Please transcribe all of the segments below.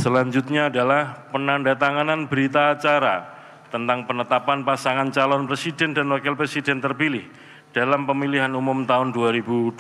Selanjutnya adalah penandatanganan berita acara tentang penetapan pasangan calon presiden dan wakil presiden terpilih dalam pemilihan umum tahun 2024.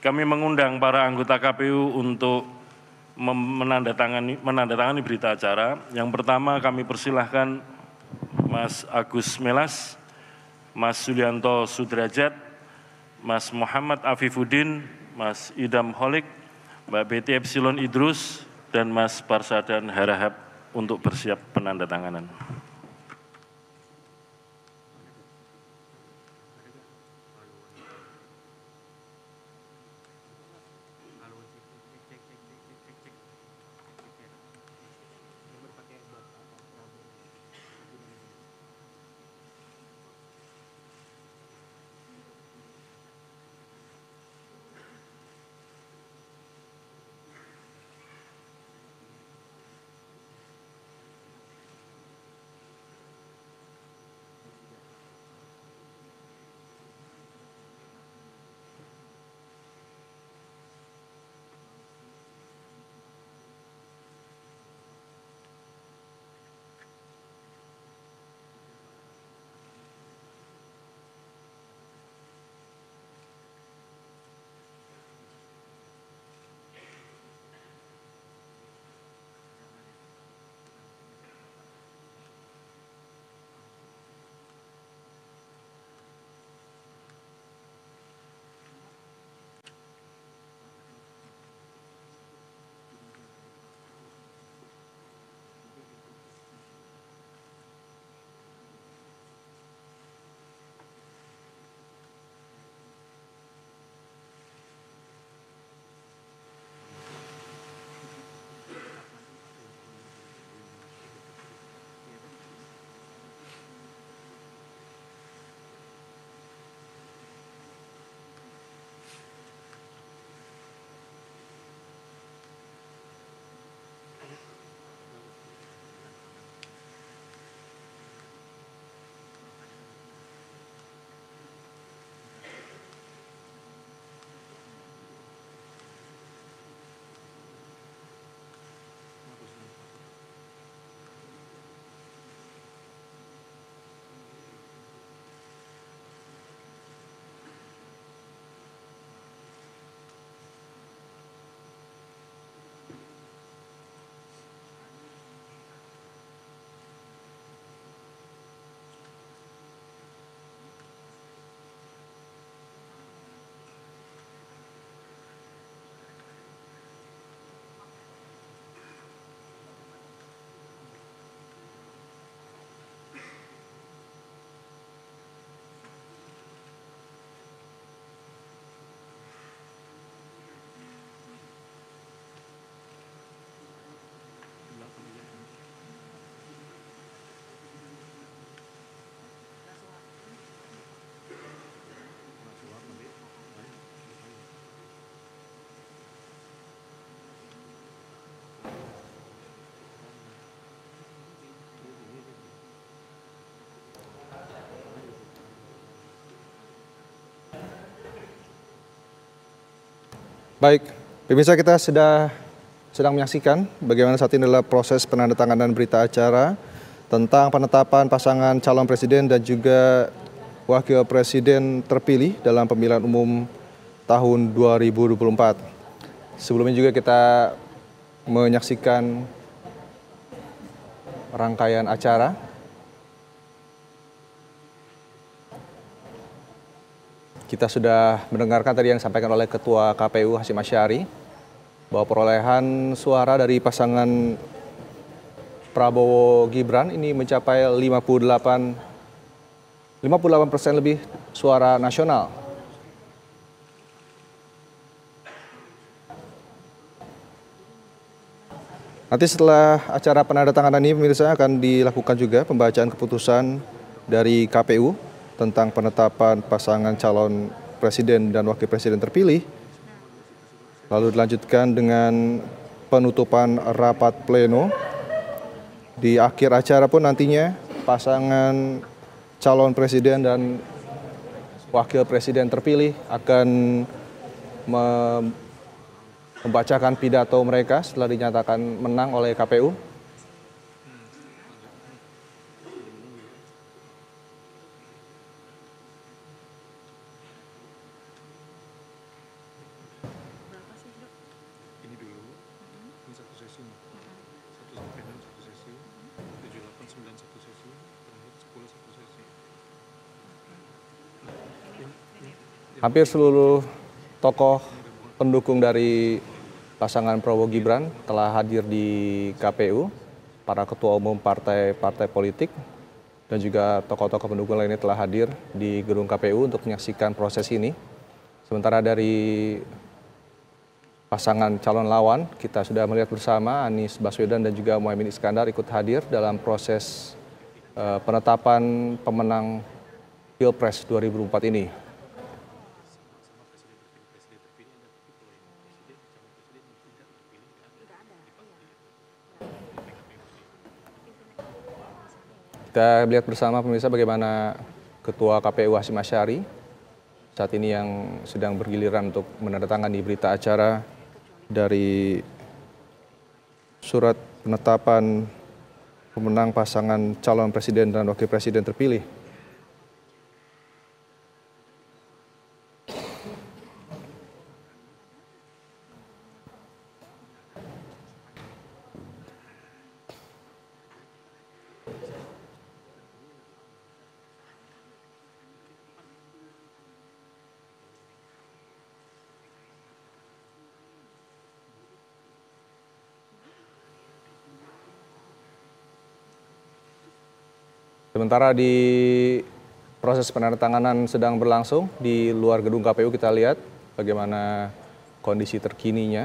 Kami mengundang para anggota KPU untuk menandatangani berita acara. Yang pertama kami persilahkan Mas Agus Melas, Mas Sulianto Sudrajat, Mas Muhammad Afifuddin, Mas Idam Holik, Mbak Betty Epsilon Idrus, dan Mas Parsadan Harahap untuk bersiap penandatanganan. Baik, pemirsa, kita sedang menyaksikan bagaimana saat ini adalah proses penandatanganan berita acara tentang penetapan pasangan calon presiden dan juga wakil presiden terpilih dalam pemilihan umum tahun 2024. Sebelumnya juga kita menyaksikan rangkaian acara. Kita sudah mendengarkan tadi yang disampaikan oleh Ketua KPU Hasyim Asyari bahwa perolehan suara dari pasangan Prabowo Gibran ini mencapai 58% lebih suara nasional. Nanti setelah acara penandatanganan ini, pemirsa, akan dilakukan juga pembacaan keputusan dari KPU tentang penetapan pasangan calon presiden dan wakil presiden terpilih. Lalu dilanjutkan dengan penutupan rapat pleno. Di akhir acara pun nantinya pasangan calon presiden dan wakil presiden terpilih akan membacakan pidato mereka setelah dinyatakan menang oleh KPU. Hampir seluruh tokoh pendukung dari pasangan Prabowo Gibran telah hadir di KPU, para ketua umum partai-partai politik dan juga tokoh-tokoh pendukung lainnya telah hadir di gedung KPU untuk menyaksikan proses ini. Sementara dari pasangan calon lawan, kita sudah melihat bersama Anies Baswedan dan juga Muhaimin Iskandar ikut hadir dalam proses penetapan pemenang Pilpres 2024 ini. Kita lihat bersama pemirsa bagaimana Ketua KPU Hasyim Asyari saat ini yang sedang bergiliran untuk menandatangani berita acara dari surat penetapan pemenang pasangan calon presiden dan wakil presiden terpilih. Sementara di proses penandatanganan sedang berlangsung di luar gedung KPU, kita lihat bagaimana kondisi terkininya.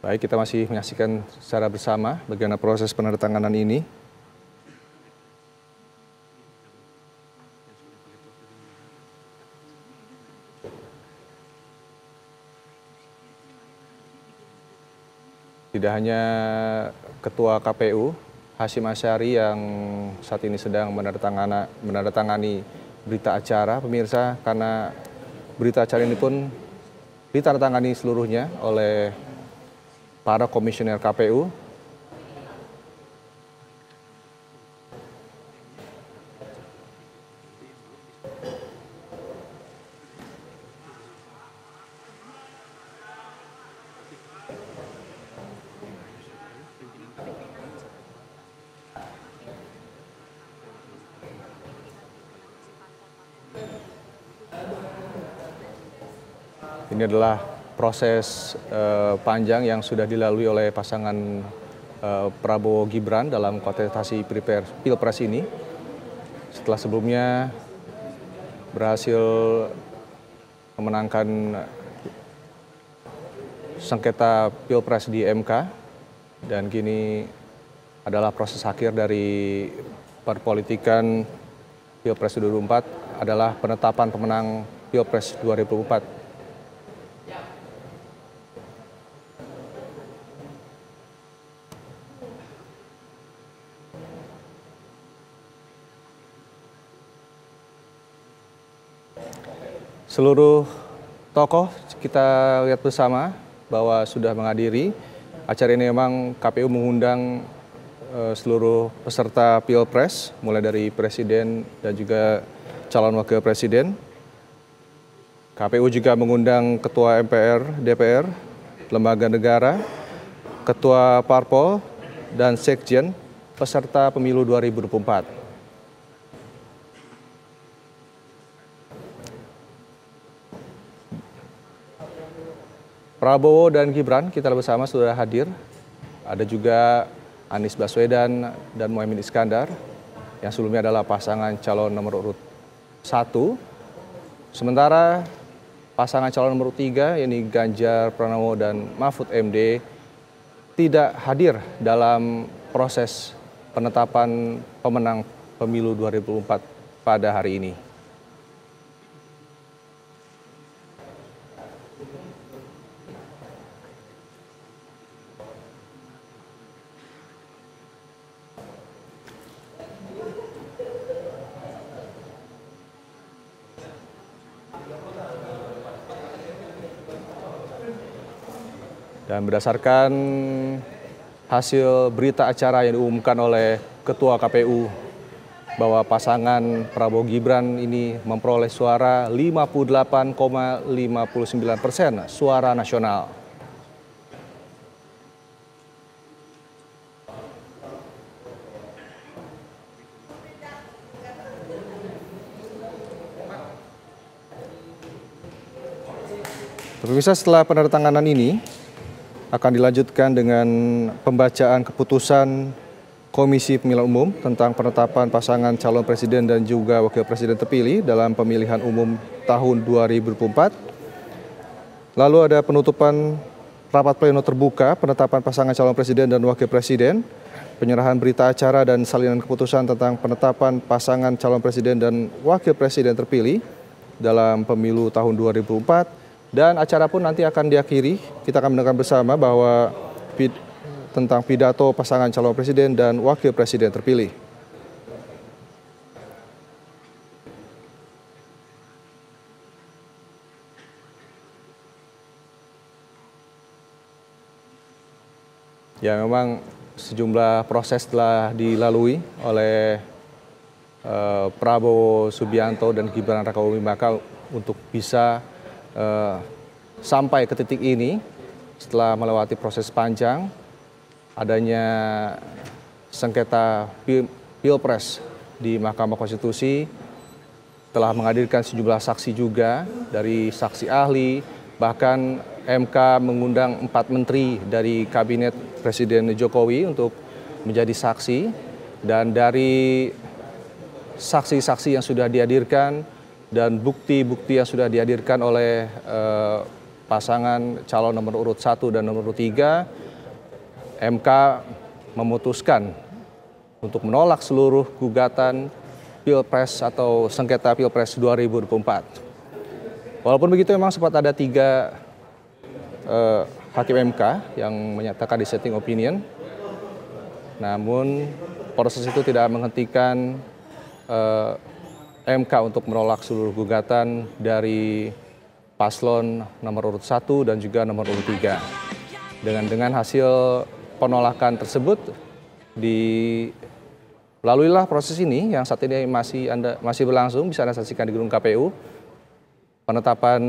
Baik, kita masih menyaksikan secara bersama bagaimana proses penandatanganan ini. Tidak hanya Ketua KPU Hasyim Asyari yang saat ini sedang menandatangani berita acara, pemirsa, karena berita acara ini pun ditandatangani seluruhnya oleh para komisioner KPU. Ini adalah proses panjang yang sudah dilalui oleh pasangan Prabowo Gibran dalam kontestasi Pilpres ini. Setelah sebelumnya berhasil memenangkan sengketa Pilpres di MK, dan kini adalah proses akhir dari perpolitikan Pilpres 2024 adalah penetapan pemenang Pilpres 2024. Seluruh tokoh kita lihat bersama bahwa sudah menghadiri acara ini. Memang KPU mengundang seluruh peserta Pilpres, mulai dari presiden dan juga calon wakil presiden. KPU juga mengundang Ketua MPR, DPR, lembaga negara, Ketua Parpol, dan Sekjen peserta pemilu 2024. Prabowo dan Gibran kita bersama sudah hadir. Ada juga Anies Baswedan dan Muhaimin Iskandar yang sebelumnya adalah pasangan calon nomor urut 1. Sementara pasangan calon nomor 3 yakni Ganjar Pranowo dan Mahfud MD tidak hadir dalam proses penetapan pemenang pemilu 2024 pada hari ini. Dan berdasarkan hasil berita acara yang diumumkan oleh Ketua KPU bahwa pasangan Prabowo Gibran ini memperoleh suara 58,59% suara nasional. Pemirsa, setelah penandatanganan ini akan dilanjutkan dengan pembacaan keputusan Komisi Pemilihan Umum tentang penetapan pasangan calon presiden dan juga wakil presiden terpilih dalam pemilihan umum tahun 2024. Lalu ada penutupan rapat pleno terbuka, penetapan pasangan calon presiden dan wakil presiden, penyerahan berita acara dan salinan keputusan tentang penetapan pasangan calon presiden dan wakil presiden terpilih dalam pemilu tahun 2024. Dan acara pun nanti akan diakhiri, kita akan mendengar bersama bahwa tentang pidato pasangan calon presiden dan wakil presiden terpilih. Ya, memang sejumlah proses telah dilalui oleh Prabowo Subianto dan Gibran Rakabuming Raka untuk bisa sampai ke titik ini setelah melewati proses panjang, adanya sengketa Pilpres di Mahkamah Konstitusi, telah menghadirkan sejumlah saksi juga dari saksi ahli, bahkan MK mengundang 4 menteri dari Kabinet Presiden Jokowi untuk menjadi saksi, dan dari saksi-saksi yang sudah dihadirkan dan bukti-bukti yang sudah dihadirkan oleh pasangan calon nomor urut 1 dan nomor urut 3, MK memutuskan untuk menolak seluruh gugatan Pilpres atau sengketa Pilpres 2024. Walaupun begitu, memang sempat ada 3 hakim MK yang menyatakan dissenting opinion, namun proses itu tidak menghentikan MK untuk menolak seluruh gugatan dari paslon nomor urut 1 dan juga nomor urut 3. Dengan hasil penolakan tersebut, dilaluilah proses ini yang saat ini masih berlangsung, bisa Anda saksikan di gedung KPU. Penetapan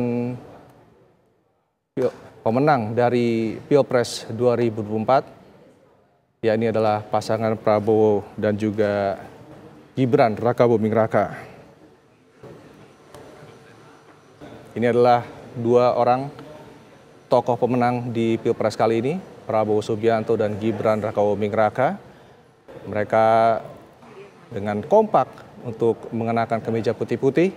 pemenang dari Pilpres 2024, yakni adalah pasangan Prabowo dan juga Gibran Rakabuming Raka. Ini adalah 2 orang tokoh pemenang di Pilpres kali ini, Prabowo Subianto dan Gibran Rakabuming Raka. Mereka dengan kompak untuk mengenakan kemeja putih-putih.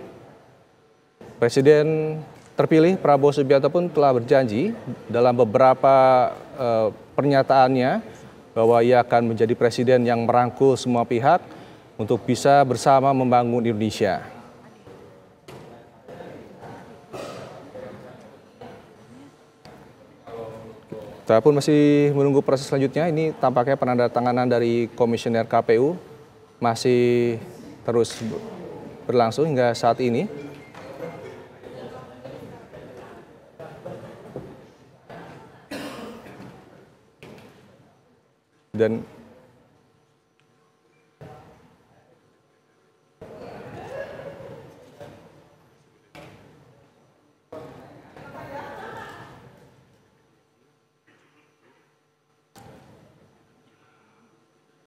Presiden terpilih Prabowo Subianto pun telah berjanji dalam beberapa pernyataannya bahwa ia akan menjadi presiden yang merangkul semua pihak untuk bisa bersama membangun Indonesia. Kita pun masih menunggu proses selanjutnya. Ini tampaknya penandatanganan dari Komisioner KPU masih terus berlangsung hingga saat ini. Dan